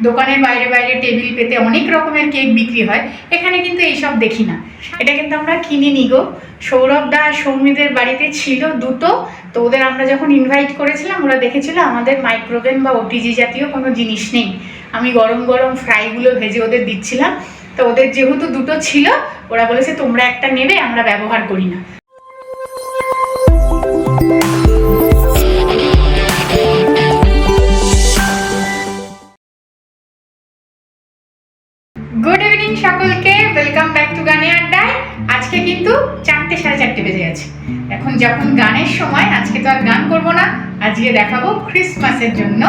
দোকানের বাইরে বাইরে টেবিল পেতে অনেক রকমের কেক বিক্রি হয়, এখানে কিন্তু এইসব দেখি না। এটা কিন্তু আমরা কিনিনি গো। সৌরভ দা আর সৌমিদের বাড়িতে ছিল দুটো, তো ওদের আমরা যখন ইনভাইট করেছিলাম ওরা দেখেছিল আমাদের মাইক্রোওভেন বা ওটিজি জাতীয় কোনো জিনিস নেই। আমি গরম গরম ফ্রাইগুলো ভেজে ওদের দিচ্ছিলাম, তো ওদের যেহেতু দুটো ছিল ওরা বলেছে তোমরা একটা নেবে, আমরা ব্যবহার করি না। গুড ইভিনিং সকলকে, ওয়েলকাম ব্যাক টু গানে আড্ডায়। আজকে কিন্তু 4টে সাড়ে 4টে বেজে গেছে। এখন যখন গানের সময়, আজকে তো আর গান করবো না, আজকে দেখাবো ক্রিসমাসের জন্য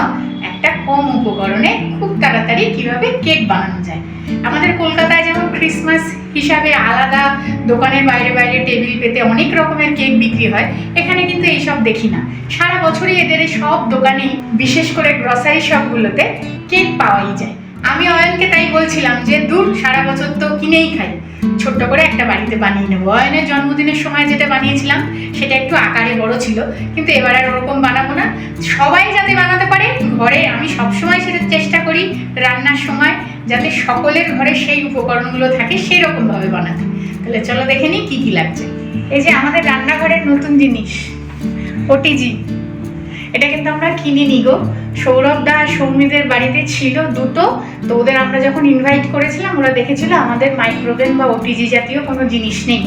একটা কম উপকরণে খুব তাড়াতাড়ি কিভাবে কেক বানানো যায়। আমাদের কলকাতায় যেমন ক্রিসমাস হিসাবে আলাদা দোকানের বাইরে বাইরে টেবিল পেতে অনেক রকমের কেক বিক্রি হয়, এখানে কিন্তু এইসব দেখি না। সারা বছরই এদের সব দোকানেই, বিশেষ করে গ্রসারি শপগুলোতে কেক পাওয়াই যায়। আমি অয়নকে তাই বলছিলাম যে দূর, সারা বছর তো কিনেই খাই, ছোট্ট করে একটা বাড়িতে বানিয়ে নেবো। অয়নের জন্মদিনের সময় যেটা বানিয়েছিলাম সেটা একটু আকারে বড় ছিল, কিন্তু এবার আর ওরকম বানাবো না। সবাই যাতে বানাতে পারে ঘরে, আমি সবসময় সেটা চেষ্টা করি রান্নার সময় যাতে সকলের ঘরে সেই উপকরণগুলো থাকে সেরকমভাবে বানাতে। তাহলে চলো দেখে নিই কী কী লাগছে। এই যে আমাদের রান্নাঘরের নতুন জিনিস ওটিজি, এটা কিন্তু আমরা কিনিনি গো। সৌরভ দা আর সৌমিদের বাড়িতে ছিল দুটো, তো ওদের আমরা যখন ইনভাইট করেছিলাম ওরা দেখেছিল আমাদের মাইক্রোওভেন বা ওটিজি জাতীয় কোনো জিনিস নেই।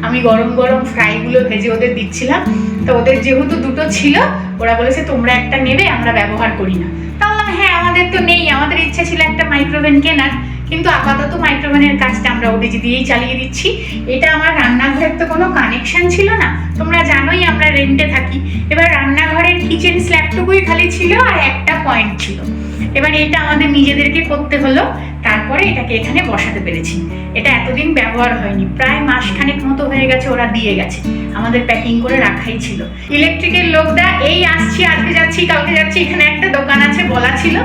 আমি গরম গরম ফ্রাইগুলো ভেজে ওদের দিচ্ছিলাম, তো ওদের যেহেতু দুটো ছিল ওরা বলেছে তোমরা একটা নেবে, আমরা ব্যবহার করি না। তাহলে হ্যাঁ, আমাদের তো নেই, আমাদের ইচ্ছা ছিল একটা মাইক্রোওভেন কেনার, কিন্তু আপাতত মাইক্রোওভেনের কাজটা আমরা ওটিজি দিয়েই চালিয়ে দিচ্ছি। এটা আমার রান্নাঘরের তো কোনো কানেকশন ছিল না, তোমরা জানোই আমরা রেন্টে থাকি। এবার রান্নাঘরের কিচেন স্ল্যাবটুকুই খালি ছিল আর একটা পয়েন্ট ছিল। এবার এটা আমাদের নিজেদেরকে করতে হলো, তারপরে এটাকে এখানে বসাতে পেরেছি। এটা এতদিন ব্যবহার হয়নি, প্রায় মাসখানেক মতো হয়ে গেছে, ওরা দিয়ে গেছে, আমাদের প্যাকিং করে রাখাই ছিল। ইলেকট্রিকের লোকদা এই আসছি, আজকে যাচ্ছি কালকে যাচ্ছি, এখানে একটা দোকান আছে বলা ছিল।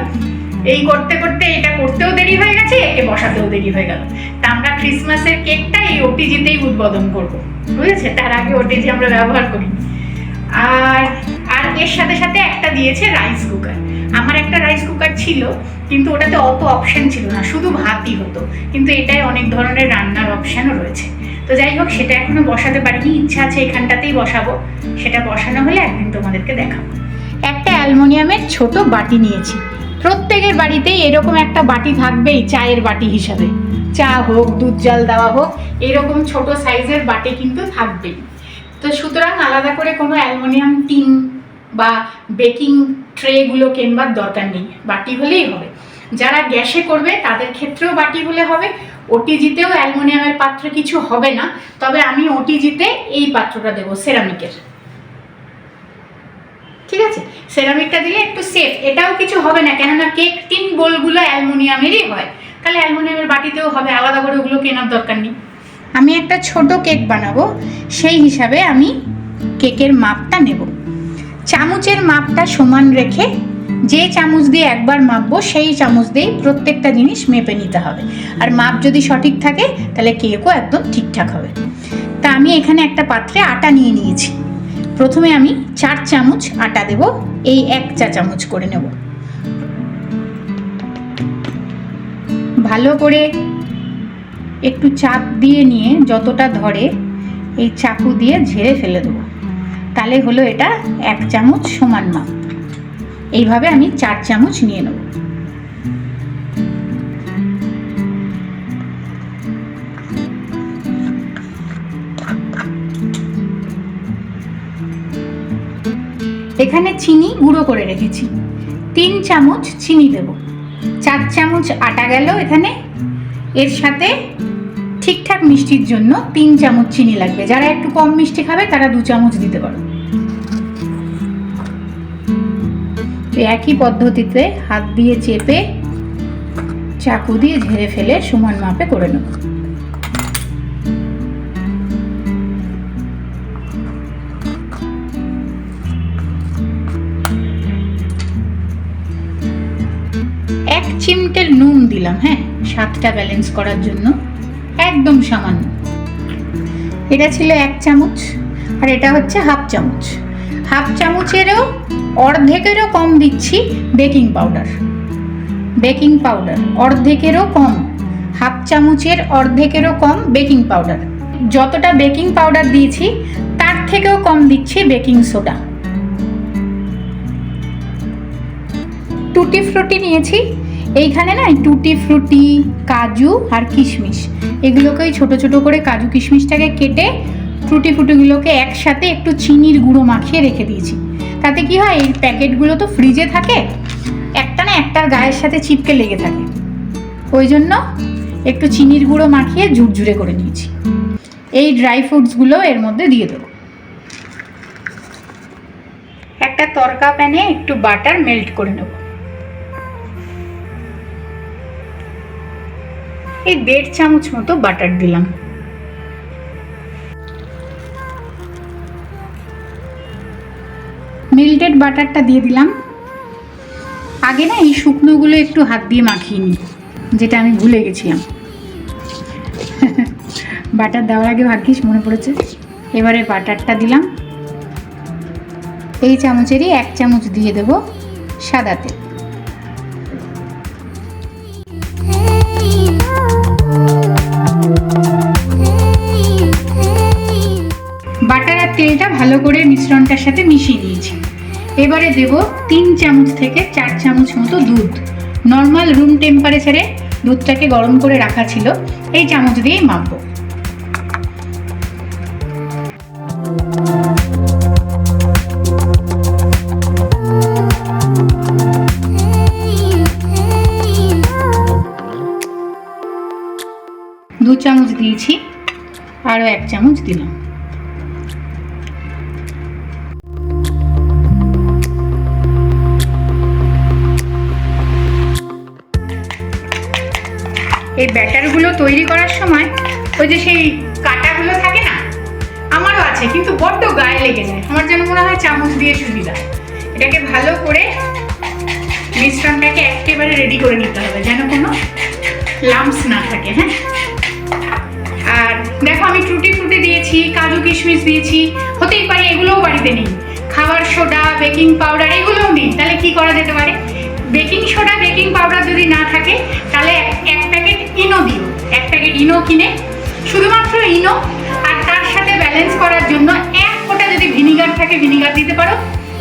এই করতে করতে এটা করতেও দেরি হয়ে গেছে, একে বসাতেও দেরি হয়ে গেল। তা আমরা ক্রিসমাসের কেকটা এই ওটিজিতেই উদ্বোধন করবো, বুঝেছে? তার আগে ওটিজি আমরা ব্যবহার করি। আর এর সাথে সাথে একটা দিয়েছে রাইস কুকার। আমার একটা রাইস কুকার ছিল, কিন্তু ওটাতে অত অপশন ছিল না, শুধু ভাতই হতো, কিন্তু এটাই অনেক ধরনের রান্নার অপশানও রয়েছে। তো যাই হোক, সেটা এখনো বসাতে পারিনি, ইচ্ছা আছে এখানটাতেই বসাবো। সেটা বসানো হলে একদিন তোমাদেরকে দেখাবো। একটা অ্যালুমিনিয়ামের ছোট বাটি নিয়েছি। প্রত্যেকের বাড়িতেই এরকম একটা বাটি থাকবেই, চায়ের বাটি হিসাবে। চা হোক, দুধ জাল দেওয়া হোক, এরকম ছোট সাইজের বাটি কিন্তু থাকবেই। তো সুতরাং আলাদা করে কোনো অ্যালুমিনিয়াম টিন বা বেকিং ট্রেগুলো কেনবার দরকার নেই, বাটি হলেই হবে। যারা গ্যাসে করবে তাদের ক্ষেত্রেও বাটি হলে হবে। ওটিজিতেও অ্যালুমিনিয়ামের পাত্র কিছু হবে না, তবে আমি ওটিজিতে এই পাত্রটা দেবো, সেরামিকের। ঠিক আছে, সেরামিকটা দিলে একটু সেফ, এটাও কিছু হবে না, কেননা কেক টিন বোলগুলো অ্যালুমিনিয়ামেরই হয়, তাহলে অ্যালুমিনিয়ামের বাটিতেও হবে, আলাদা করে ওগুলো কেনার দরকার নেই। আমি একটা ছোট কেক বানাবো, সেই হিসাবে আমি কেকের মাপটা নেব। চামচের মাপটা সমান রেখে, যে চামচ দিয়ে একবার মাপবো সেই চামচ দিয়েই প্রত্যেকটা জিনিস মেপে নিতে হবে। আর মাপ যদি সঠিক থাকে তাহলে কেকও একদম ঠিকঠাক হবে। তা আমি এখানে একটা পাত্রে আটা নিয়ে নিয়েছি। প্রথমে আমি 4 চামচ আটা দেব, এই 1 চা চামচ করে নেব। ভালো করে একটু চাপ দিয়ে নিয়ে যতটা ধরে এই চাকু দিয়ে ঝেড়ে ফেলে দেবো, তাহলে হলো এটা 1 চামচ সমান মাপ। এইভাবে আমি 4 চামচ নিয়ে নেব। এখানে চিনি গুঁড়ো করে রেখেছি, 3 চামচ চিনি দেব। 4 চামচ আটা গেল এখানে, এর সাথে ঠিকঠাক মিষ্টির জন্য 3 চামচ চিনি লাগবে। যারা একটু কম মিষ্টি খাবে তারা 2 চামচ দিতে পারো। একই পদ্ধতিতে হাত দিয়ে চেপে চাকু দিয়ে ঝেড়ে ফেলে সমান মাপে করে নেব। এক চিমটে নুন দিলাম, হ্যাঁ, স্বাদটা ব্যালেন্স করার জন্য, একদম সামান্য। এটা ছিল 1 চামচ আর এটা হচ্ছে 1/2 চামচ। 1/2 চামচেরও অর্ধেকেরও কম দিচ্ছি বেকিং পাউডার। বেকিং পাউডার, অর্ধেকেরও কম, হাফ চামচের অর্ধেকেরও কম বেকিং পাউডার। যতটা বেকিং পাউডার দিয়েছি তার থেকেও কম দিচ্ছি বেকিং সোডা। টুটি ফ্রুটি নিয়েছি। এইখানে না টুটি ফ্রুটি, কাজু আর কিশমিশ, এগুলোকে ছোট ছোট করে কাজু কিশমিশটাকে কেটে টুটি ফ্রুটিগুলোকে একসাথে একটু চিনির গুঁড়ো মাখিয়ে রেখে দিয়েছি। তাতে কি হয়, এই প্যাকেটগুলো তো ফ্রিজে থাকে, একটা না একটার গায়ের সাথে চিপকে লেগে থাকে, ওই জন্য একটু চিনির গুঁড়ো মাখিয়ে ঝুরঝুরে করে নিয়েছি। এই ড্রাই ফ্রুটসগুলো এর মধ্যে দিয়ে দেবো। একটা তরকা প্যানে একটু বাটার মেল্ট করে নেব। এই 1.5 চামচ মতো বাটার দিলাম। মেল্টেড বাটারটা দিয়ে দিলাম। আগে না এই শুকনোগুলো একটু হাত দিয়ে মাখিয়ে নিই, যেটা আমি ভুলে গেছিলাম। বাটার দেওয়ার আগে ভাগ্যিস মনে পড়েছে। এবারে বাটারটা দিলাম। এই চামচেরই 1 চামচ দিয়ে দেব সাদা তেল। বাটার আর তেলটা ভালো করে মিশ্রণটার সাথে মিশিয়ে নিয়েছি। এবারে দেব 3 চামচ থেকে 4 চামচ মতো দুধ। নর্মাল রুম টেম্পারেচারে দুধটাকে গরম করে রাখা ছিল, এই চামচ দিয়েই মাপবো। দু চামচ দিয়েছি, আরও 1 চামচ দিলাম। এই ব্যাটারগুলো তৈরি করার সময় ওই যে সেই কাঁটাগুলো থাকে না, আমারও আছে, কিন্তু বড্ড গায়ে লেগে যায়। আমার যেন মনে হয় চামচ দিয়ে সুবিধা। এটাকে ভালো করে মিশ্রণটাকে একেবারে রেডি করে নিতে হবে, যেন কোনো লাম্পস না থাকে। হ্যাঁ, আর দেখো আমি টুটি ফ্রুটি দিয়েছি, কাজু কিশমিশ দিয়েছি, হতেই পারে এগুলোও বাড়িতে নেই। খাবার সোডা, বেকিং পাউডার এগুলোও নেই, তাহলে কি করা যেতে পারে? বেকিং সোডা, বেকিং পাউডার যদি না থাকে তাহলে 1 প্যাকেট ইনো দিও। 1 প্যাকেট ইনো কিনে, শুধুমাত্র ইনো, আর তার সাথে ব্যালেন্স করার জন্য 1 ফোঁটা যদি ভিনিগার থাকে ভিনিগার দিতে পারো।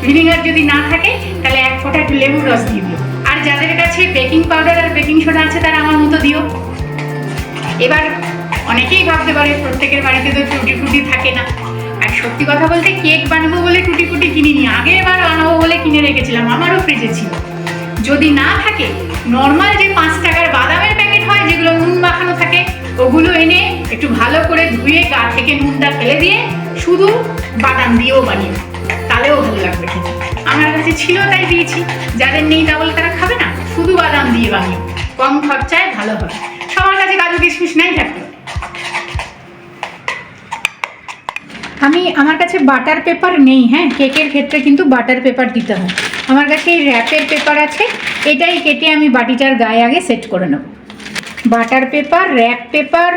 ভিনিগার যদি না থাকে তাহলে 1 ফোঁটা একটু লেবুর রস দিয়ে দিও। আর যাদের কাছে বেকিং পাউডার আর বেকিং সোডা আছে তারা আমার মতো দিও। এবার অনেকেই ভাবতে পারে প্রত্যেকের বাড়িতে তো টুটি ফ্রুটি থাকে না। আর সত্যি কথা বলতে কেক বানাবো বলে টুটি ফ্রুটি কিনিনি, আগের বার বানাবো বলে কিনে রেখেছিলাম, আমারও ফ্রিজে ছিল। যদি না থাকে নর্মাল যে 5 টাকার বাদামের প্যাকেট হয় যেগুলো নুন মাখানো থাকে, ওগুলো এনে একটু ভালো করে ধুয়ে গা থেকে নুনটা ফেলে দিয়ে শুধু বাদাম দিয়েও বানিয়ে, তাহলেও ভালো লাগবে খেতে। আমার কাছে ছিল তাই দিয়েছি, যাদের নেই তা বলে তারা খাবে না, শুধু বাদাম দিয়ে বানিয়ে, কম খরচায় ভালো হয়। সবার কাছে কাজু কিশমিশ নাই থাকতে। আমার কাছে বাটার পেপার নেই। হ্যাঁ, কেকের ক্ষেত্রে কিন্তু বাটার পেপার দিতে হয়। আমার কাছে এই র্যাপের পেপার আছে, এটাই কেটে আমি বাটিটার গায়ে আগে সেট করে নেব। বাটার পেপার, র্যাপ পেপার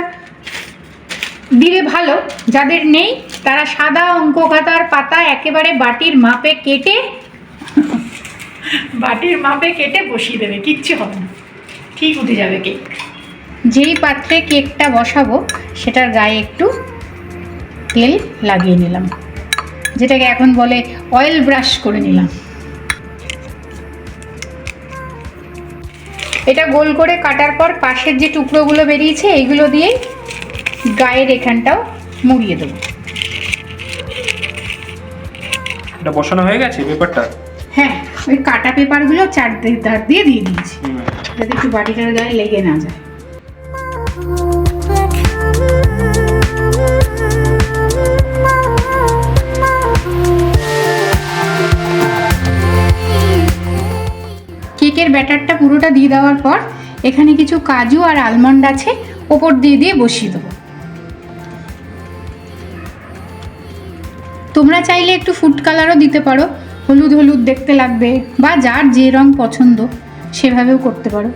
দিলে ভালো, যাদের নেই তারা সাদা অঙ্ক খাতার পাতা একেবারে বাটির মাপে কেটে বসিয়ে দেবে, কিচ্ছু হবে না, ঠিক উঠে যাবে কেক। যেই পাত্রে কেকটা বসাবো সেটার গায়ে একটু তেল লাগিয়ে নিলাম, যেটাকে এখন বলে অয়েল ব্রাশ করে নিলাম। এটা গোল করে কাটার পর পাশের যে টুকরোগুলো বেরিয়েছে এইগুলো দিয়ে গায়ের এখানটাও মুড়িয়ে দেবো। এটা বসানো হয়ে গেছে পেপারটা? হ্যাঁ, ওই কাটা পেপারগুলো চারধার দিয়ে দিয়েছি, যাতে একটু বাটিটার গায়ে লেগে না যায়। কেকের ব্যাটারটা পুরোটা দিয়ে দেওয়ার পর এখানে কিছু কাজু আর আলমন্ড আছে, ওপর দিয়ে বসিয়ে দেবো। তোমরা চাইলে একটু ফুড কালারও দিতে পারো, হলুদ হলুদ দেখতে লাগবে, বা যার যে রং পছন্দ সেভাবেও করতে পারো।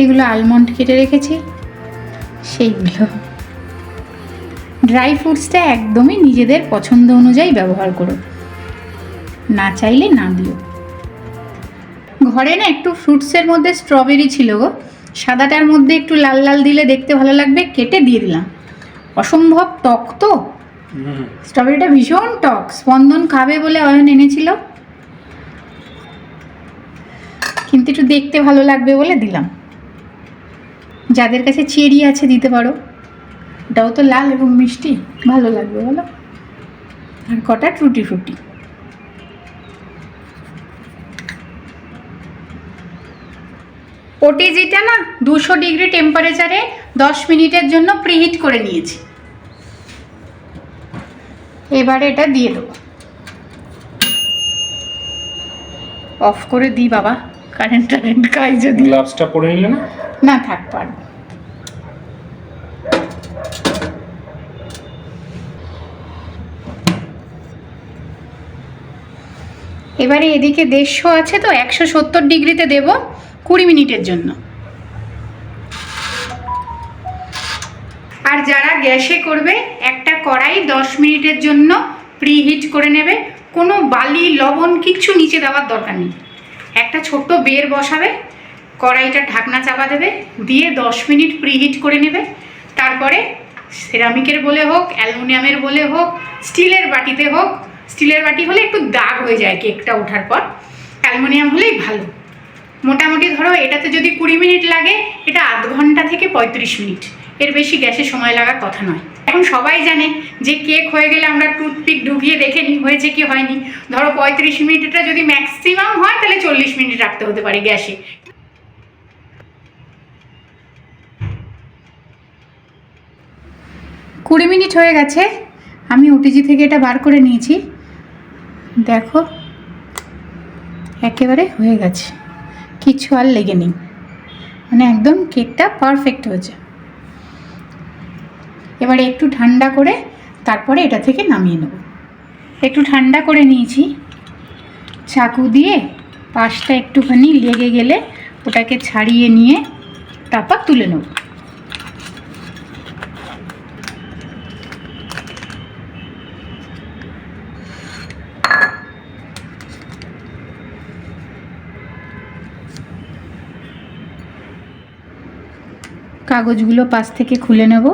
এগুলো আলমন্ড কেটে রেখেছি, সেইগুলো। ড্রাই ফ্রুটসটা একদমই নিজেদের পছন্দ অনুযায়ী ব্যবহার করো, না চাইলে না দিও। ঘরে না একটু ফ্রুটসের মধ্যে স্ট্রবেরি ছিল গো, সাদাটার মধ্যে একটু লাল লাল দিলে দেখতে ভালো লাগবে, কেটে দিয়ে দিলাম। অসম্ভব টক তো, স্ট্রবেরিটা ভীষণ টক। স্পন্দন খাবে বলে অয়ন এনেছিল, কিন্তু একটু দেখতে ভালো লাগবে বলে দিলাম। যাদের কাছে চেরি আছে দিতে পারো, ওটাও তো লাল এবং মিষ্টি, ভালো লাগবে বলো। আর কটা টুটি ফ্রুটি। ওটিজিটা না 200 ডিগ্রি টেম্পারেচারে 10 মিনিটের জন্য প্রিহিট করে নিয়েছি। এবারে এটা দিয়ে দেবো। অফ করে দিই বাবা, কারেন্ট খাই যদি। গ্লাভসটা পরে নিলে না? না থাক, পারবো। এবারে এদিকে 150 আছে তো 170 ডিগ্রিতে দেব 20 মিনিটের জন্য। আর যারা গ্যাসে করবে, একটা কড়াই 10 মিনিটের জন্য প্রিহিট করে নেবে। কোনো বালি লবণ কিচ্ছু নিচে দেওয়ার দরকার নেই। একটা ছোট্ট বের বসাবে, কড়াইটা ঢাকনা চাপা দেবে, দিয়ে 10 মিনিট প্রিহিট করে নেবে। তারপরে সেরামিকের বলে হোক, অ্যালুমিনিয়ামের বলে হোক, স্টিলের বাটিতে হোক। স্টিলের বাটি হলে একটু দাগ হয়ে যায় কেকটা ওঠার পর, অ্যালুমিনিয়াম হলেই ভালো। মোটামুটি ধরো এটাতে যদি 20 মিনিট লাগে, এটা আধ ঘন্টা থেকে 35 মিনিট, এর বেশি গ্যাসে সময় লাগার কথা নয়। এখন সবাই জানে যে কেক হয়ে গেলে আমরা টুথপিক ঢুকিয়ে দেখে নিই হয়েছে কি হয়নি। ধরো 35 মিনিটটা যদি ম্যাক্সিমাম হয়, তাহলে 40 মিনিট রাখতে হতে পারে গ্যাসে। কুড়ি মিনিট হয়ে গেছে, আমি ওটিজি থেকে এটা বার করে নিয়েছি। দেখো একেবারে হয়ে গেছে, কিছু আর লেগে নেই, মানে একদম কেকটা পারফেক্ট হয়েছে। এবারে একটু ঠান্ডা করে তারপরে এটা থেকে নামিয়ে নেব। একটু ঠান্ডা করে নিয়েছি, চাকু দিয়ে পাশটা একটুখানি লেগে গেলে ওটাকে ছাড়িয়ে নিয়ে তারপর তুলে নেব। কাগজগুলো পাশ থেকে খুলে নেব।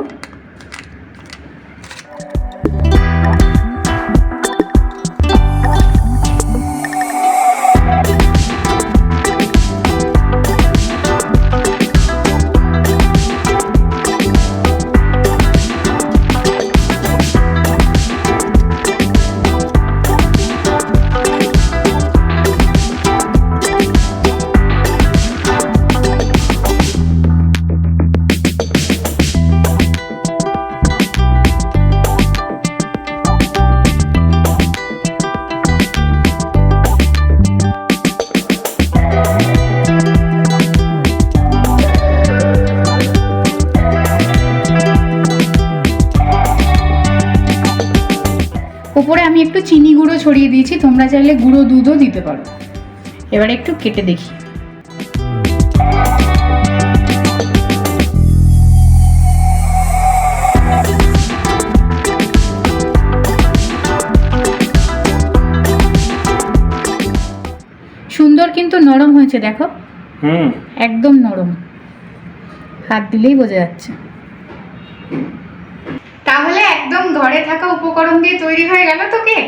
উপরে আমি একটু চিনি গুঁড়ো ছড়িয়ে দিয়েছি, তোমরা চাইলে গুঁড়ো দুধও দিতে পারো। এবারে একটু কেটে দেখি। সুন্দর কিন্তু নরম হয়েছে, দেখো একদম নরম, হাত দিলেই বোঝা যাচ্ছে। তাহলে একদম ঘরে থাকা উপকরণ দিয়ে তৈরি হয়ে গেল তো কেক।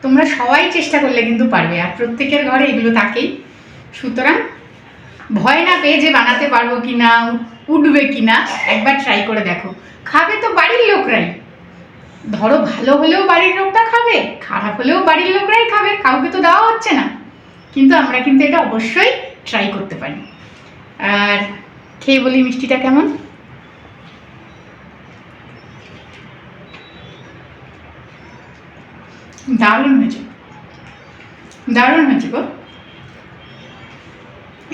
তোমরা সবাই চেষ্টা করলে কিন্তু পারবে, আর প্রত্যেকের ঘরে এগুলো থাকেই। সুতরাং ভয় না পেয়ে যে বানাতে পারবো কিনা, উঠবে কিনা, একবার ট্রাই করে দেখো। খাবে তো বাড়ির লোকরাই, ধরো ভালো হলেও বাড়ির লোকটা খাবে, খারাপ হলেও বাড়ির লোকরাই খাবে, কাউকে তো দেওয়া হচ্ছে না। কিন্তু আমরা কিন্তু এটা অবশ্যই ট্রাই করতে পারি। আর খেয়ে বলি মিষ্টিটা কেমন। দারুণ হয়েছে, দারুণ হয়েছে গো।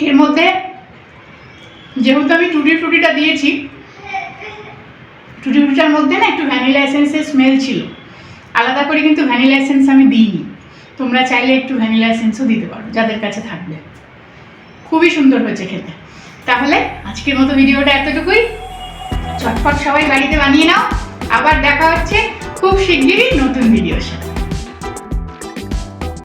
এর মধ্যে যেহেতু আমি টুটি ফ্রুটিটা দিয়েছি, টুটি ফ্রুটিটার মধ্যে না একটু ভ্যানিলা এসেন্সের স্মেল ছিল, আলাদা করে কিন্তু ভ্যানিলা এসেন্স আমি দিইনি। তোমরা চাইলে একটু ভ্যানিলা এসেন্সও দিতে পারো যাদের কাছে থাকবে। খুবই সুন্দর হয়েছে খেতে। তাহলে আজকের মতো ভিডিওটা এতটুকুই। চটপট সবাই বাড়িতে বানিয়ে নাও। আবার দেখা হচ্ছে খুব শিগগিরই নতুন ভিডিওর সাথে।